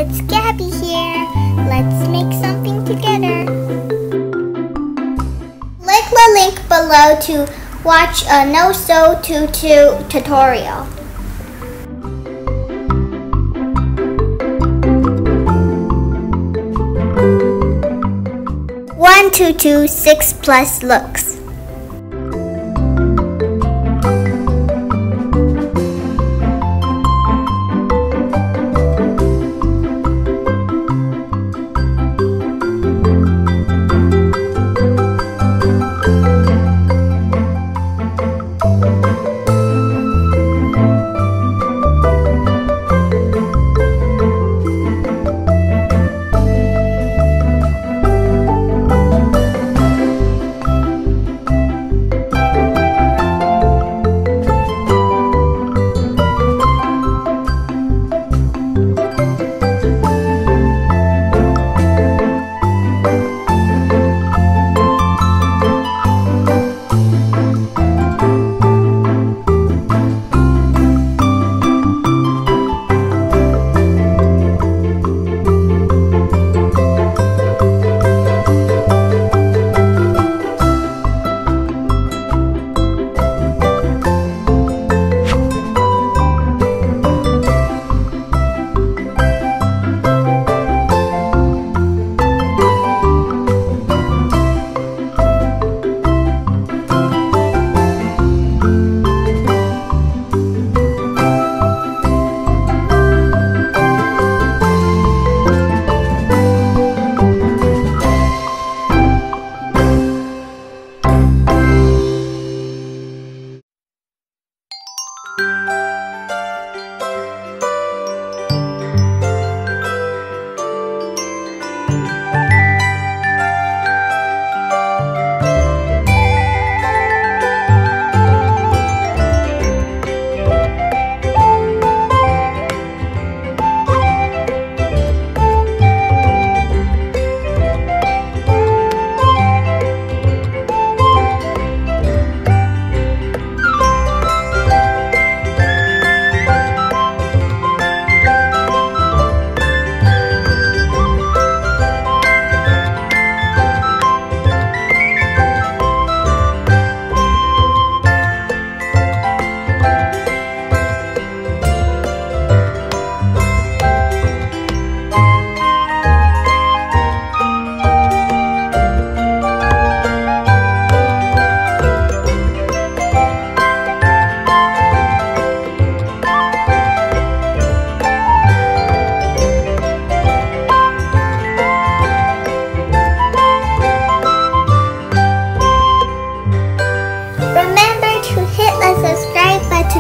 it's Gabby here. Let's make something together. Click the link below to watch a no-sew tutu tutorial. One tutu, 6+ looks.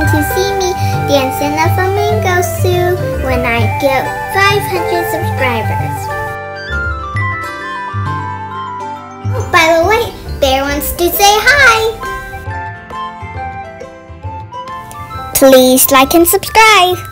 To see me dance in a flamingo suit when I get 500 subscribers. Oh, by the way, Bear wants to say hi. Please like and subscribe.